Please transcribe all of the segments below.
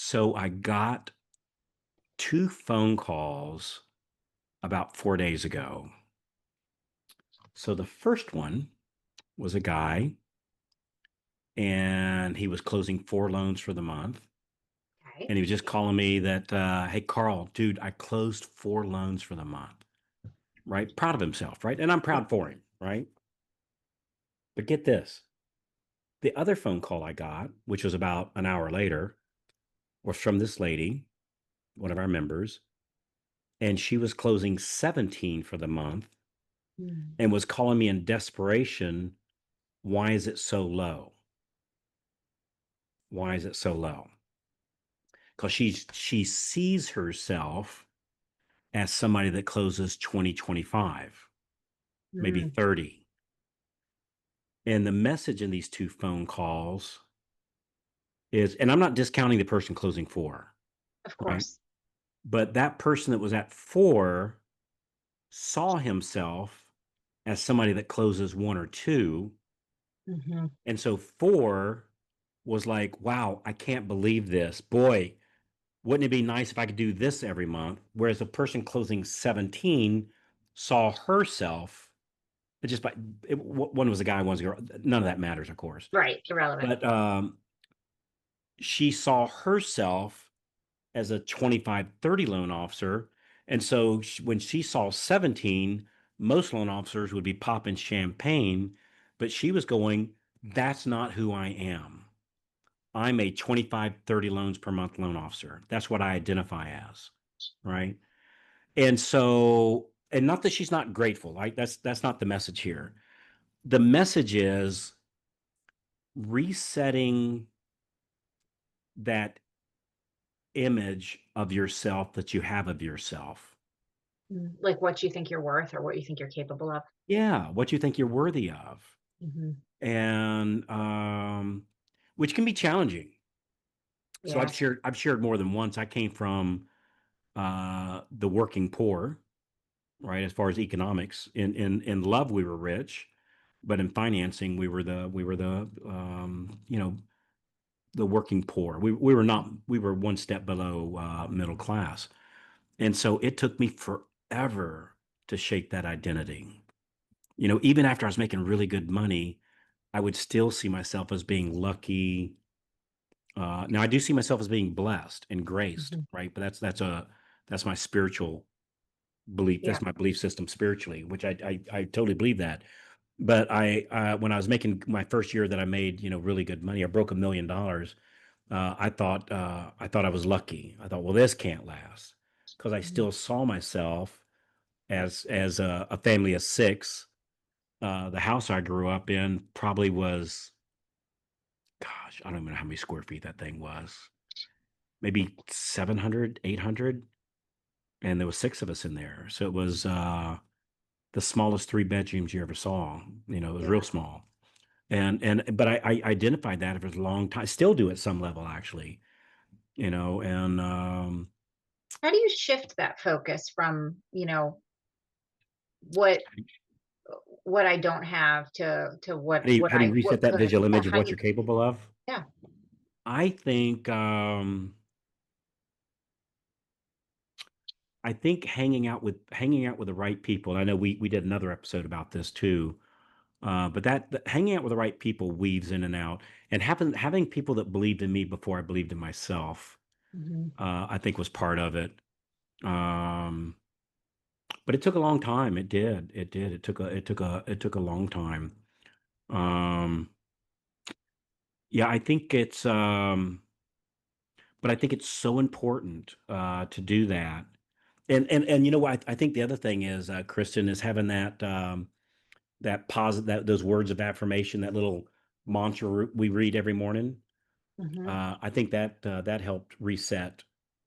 So I got two phone calls about 4 days ago. So the first one was a guy, and he was closing four loans for the month. Okay. And he was just calling me that, hey, Carl, dude, I closed four loans for the month, right? Proud of himself, right? And I'm Yeah. proud for him, right? But get this, the other phone call I got, which was about an hour later, was from this lady, one of our members, and she was closing 17 for the month Mm. and was calling me in desperation. Why is it so low? Why is it so low? Because she sees herself as somebody that closes 20, 25, maybe Mm. 30. And the message in these two phone calls is, and I'm not discounting the person closing four, Of right? course. But that person that was at four saw himself as somebody that closes one or two. Hmm. And so four was like, wow, I can't believe this. Boy, wouldn't it be nice if I could do this every month? Whereas a person closing 17 saw herself, it just by one was a guy, one's a girl. None of that matters, of course. Right. Irrelevant. But she saw herself as a 25, 30 loan officer. And so when she saw 17, most loan officers would be popping champagne, but she was going, that's not who I am. I'm a 25, 30 loans per month loan officer. That's what I identify as. Right. And so, and not that she's not grateful, right? That's not the message here. The message is resetting that image of yourself that you have of yourself. Mm. Like what you think you're worth or what you think you're capable of. Yeah, what you think you're worthy of. Hmm. And which can be challenging. So Yes. I've shared more than once. I came from the working poor, right? As far as economics, in love we were rich, but in financing we were the working poor. We were one step below middle class, and so it took me forever to shape that identity. Even after I was making really good money, I would still see myself as being lucky. Now I do see myself as being blessed and graced, Hmm. right? But that's my spiritual belief. Yeah. That's my belief system spiritually, which I totally believe that. But when I was making my first year that I made, really good money, I broke $1 million. I thought I was lucky. I thought, well, this can't last because I Mhm. still saw myself as a family of six. The house I grew up in probably was, gosh, I don't even know how many square feet that thing was. Maybe 700, 800, and there was six of us in there. So it was the smallest three bedrooms you ever saw. It was real Yeah. small. But I identified that for a long time. Still do at some level, actually. And How do you shift that focus from, what I don't have to how do you reset what that could. visual Yeah, image of how do what you. you're capable of? Yeah. I think I think hanging out with the right people. And I know we did another episode about this too. But hanging out with the right people weaves in and out, and having people that believed in me before I believed in myself, Hmm. I think was part of it. Um, but it took a long time. It did. It did. It took a long time. Um, yeah, but I think it's so important to do that. And what I think the other thing is, Kristen, is having that positive, those words of affirmation, that little mantra we read every morning. Hmm. I think that helped reset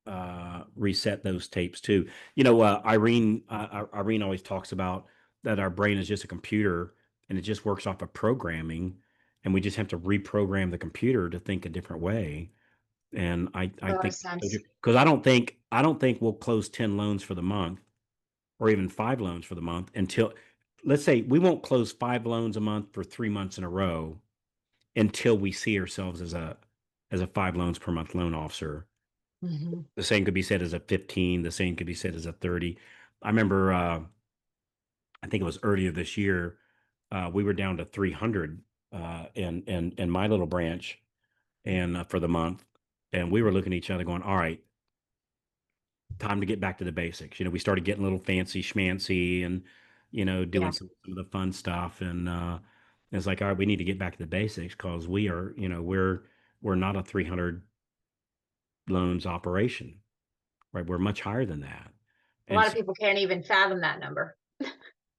those tapes too. Irene always talks about that our brain is just a computer and it just works off of programming, and we just have to reprogram the computer to think a different way. And I A lot of think sense. because I don't think we'll close 10 loans for the month or even five loans for the month until, let's say, we won't close five loans a month for 3 months in a row until we see ourselves as a five loans per month loan officer. Mhm. The same could be said as a 15. The same could be said as a 30. I remember, I think it was earlier this year, we were down to 300 in my little branch and for the month. And we were looking at each other going, all right, time to get back to the basics. We started getting a little fancy schmancy and, doing Yeah. some of the fun stuff. And it's like, all right, we need to get back to the basics because we are, we're not a 300 loans operation, right? We're much higher than that. A And lot of so, people can't even fathom that number.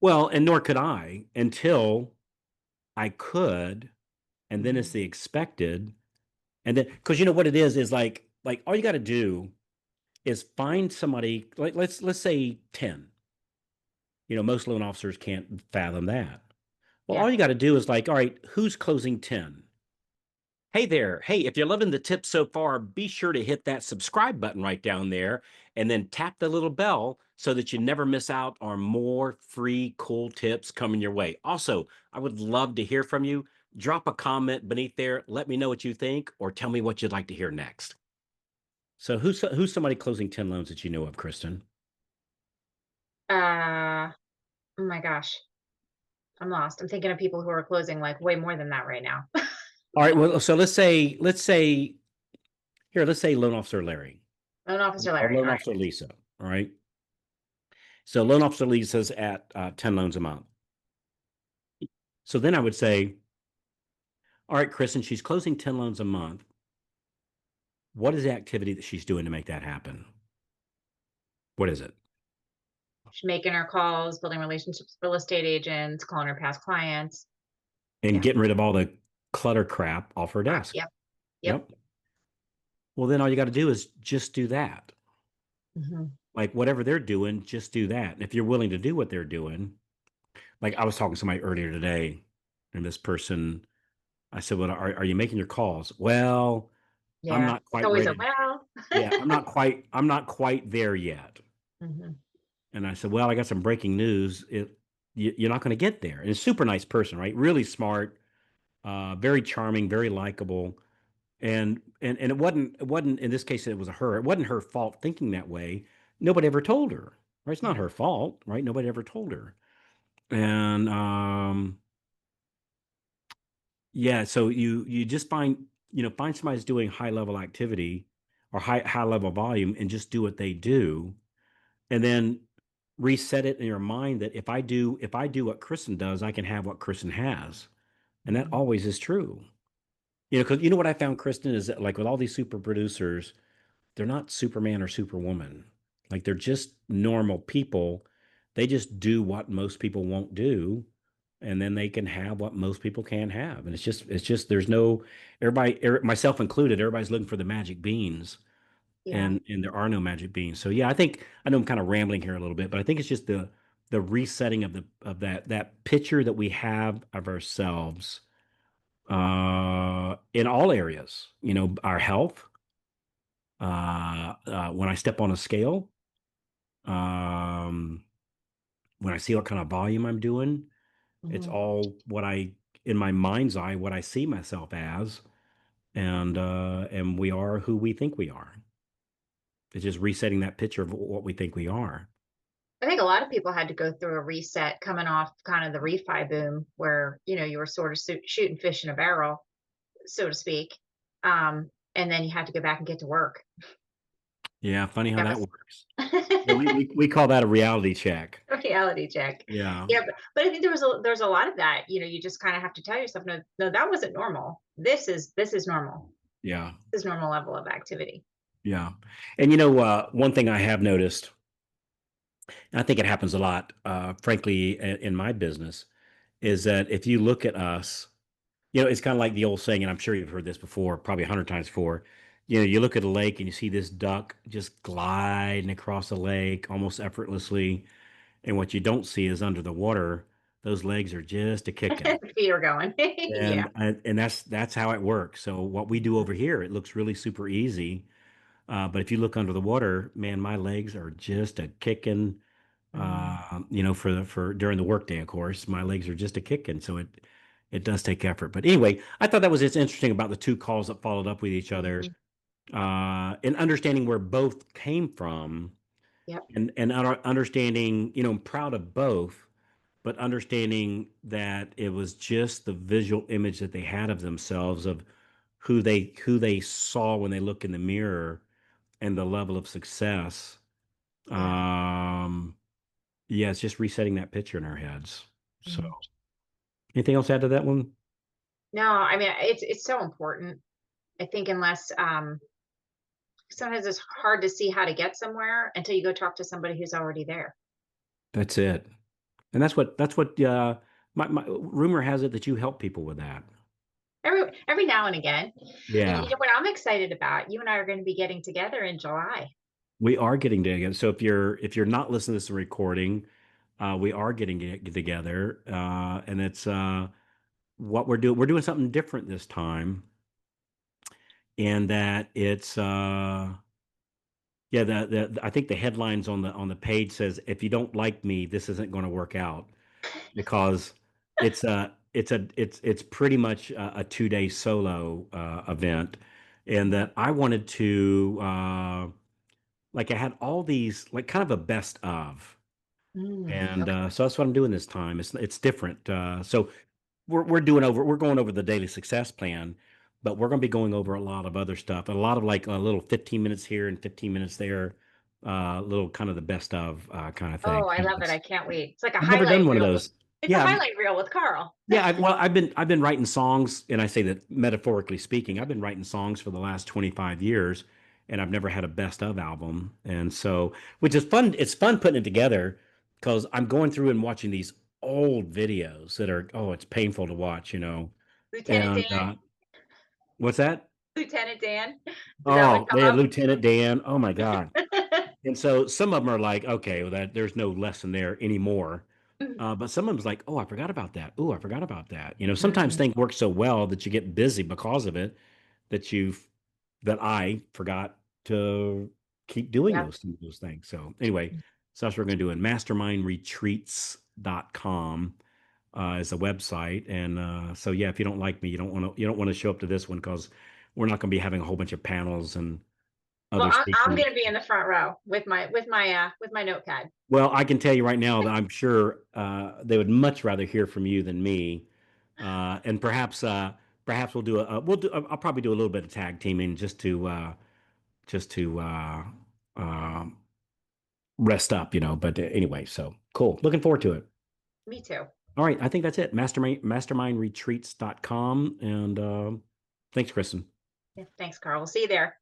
well, and nor could I until I could. And then it's Mhm. the expected. And then, because you know what it is like all you got to do is find somebody, like let's say 10. Most loan officers can't fathom that. Well, Yeah. all you got to do is like, all right, who's closing 10? Hey there. Hey, if you're loving the tips so far, be sure to hit that subscribe button right down there and then tap the little bell so that you never miss out on more free, cool tips coming your way. Also, I would love to hear from you. Drop a comment beneath there. Let me know what you think or tell me what you'd like to hear next. So, who's somebody closing 10 loans that you know of, Kristen? Uh, oh my gosh, I'm lost. I'm thinking of people who are closing like way more than that right now. All right. Well, so let's say loan officer Larry Loan Officer or Larry. loan All officer Lisa. All right. So loan officer Lisa's at 10 loans a month. So then I would say, all right, Kristen, she's closing 10 loans a month. What is the activity that she's doing to make that happen? What is it? She's making her calls, building relationships with real estate agents, calling her past clients. And Yeah. getting rid of all the clutter crap off her Crap. desk. Yep. Yep. Yep. Well, then all you got to do is just do that. Hmm. Like whatever they're doing, just do that. And if you're willing to do what they're doing, like I was talking to somebody earlier today, and this person, I said, well, are you making your calls? Well, I'm Yeah. not It's quite always a ready. well. Yeah, I'm not quite there yet. Hmm. And I said, well, I got some breaking news. You're not going to get there. And a super nice person, right? Really smart, very charming, very likable. And it wasn't in this case it was a her. It wasn't her fault thinking that way. Nobody ever told her. Right? It's not Yeah. her fault, right? Nobody ever told her. And yeah, so you just find somebody who's doing high level activity or high level volume and just do what they do, and then reset it in your mind that if I do what Kristen does, I can have what Kristen has, and that Hmm. always is true. Because what I found, Kristen, is that like with all these super producers, they're not Superman or Superwoman. Like they're just normal people. They just do what most people won't do, and then they can have what most people can't have. And it's just there's no myself included, everybody's looking for the magic beans, Yeah. and there are no magic beans. So yeah, I know I'm kind of rambling here a little bit, but I think it's just the resetting of that picture that we have of ourselves in all areas. Our health, when I step on a scale, um, when I see what kind of volume I'm doing, it's Hmm. all in my mind's eye, what I see myself as, and we are who we think we are. It's just resetting that picture of what we think we are. I think a lot of people had to go through a reset coming off kind of the refi boom where, you were sort of shooting fish in a barrel, so to speak. And then you had to go back and get to work. Yeah, funny how That that was works. Yeah, we call that a reality check. a reality check. Yeah, Yeah, but I think there's a lot of that. You just kind of have to tell yourself, no, no, that wasn't normal. This is normal. yeah, This is normal level of activity. yeah. And one thing I have noticed, and I think it happens a lot, frankly, in my business, is that if you look at us, it's kind of like the old saying, and I'm sure you've heard this before, probably 100 times before. You look at a lake and you see this duck just gliding across the lake almost effortlessly, and what you don't see is under the water, those legs are just a kicking. Feet are going. Yeah. And that's how it works. So what we do over here, it looks really super easy. But if you look under the water, man, my legs are just a kicking. Mhm. For during the workday, of course, my legs are just a kicking. So it does take effort. But anyway, I thought that was just interesting about the two calls that followed up with each other. Mhm. and understanding where both came from, Yep. and understanding, I'm proud of both, but understanding that it was just the visual image that they had of themselves, of who they saw when they look in the mirror, and the level of success. Yeah. Um, yeah, it's just resetting that picture in our heads. So, Mhm. anything else to add to that one? No, I mean, it's so important. I think unless sometimes it's hard to see how to get somewhere until you go talk to somebody who's already there. That's it. And that's what my rumor has it that you help people with that. Every now and again. And Yeah, you know what I'm excited about? You and I are going to be getting together in July. we are getting together. So if you're not listening to this recording, we are getting together, and it's what we're doing. We're doing something different this time, and that it's yeah. I think the headlines on the page says, "If you don't like me, this isn't going to work out," because it's pretty much a 2 day solo event, and that I wanted to like I had all these like kind of a best of. And Okay. so that's what I'm doing this time. It's different. So we're going over the daily success plan, but we're going to be going over a lot of other stuff, a lot of like a little 15 minutes here and 15 minutes there, little kind of the best of kind of thing. Oh, I So love it. I can't wait. It's like a I've never done highlight one of reel with those. it's a Yeah, highlight reel with Carl. yeah. Well, I've been writing songs, and I say that metaphorically speaking. I've been writing songs for the last 25 years, and I've never had a best of album. And so, which is fun. It's fun putting it together because I'm going through and watching these old videos that are, oh, it's painful to watch. Lieutenant And Dan, what's that? Lieutenant Dan. Is that what Oh, come they had up? Lieutenant Dan. Oh my God. And so some of them are like, okay, well, that there's no lesson there anymore. But some of them's like, oh, I forgot about that. Oh, I forgot about that. Sometimes Mhm. things work so well that you get busy because of it, that I forgot to keep doing Yep. those things. So anyway, so that's what we're going to do. And mastermindretreats.com is a website. And so yeah, if you don't like me, you don't want to show up to this one because we're not going to be having a whole bunch of panels and Well, other I'm speakers. gonna be in the front row with my notepad. Well, I can tell you right now that I'm sure they would much rather hear from you than me, and perhaps I'll probably do a little bit of tag teaming just to uh, rest up, But anyway, so cool. Looking forward to it. Me too. All right, I think that's it. Mastermindretreats.com, and thanks, Kristen. Yeah, thanks, Carl. We'll see you there.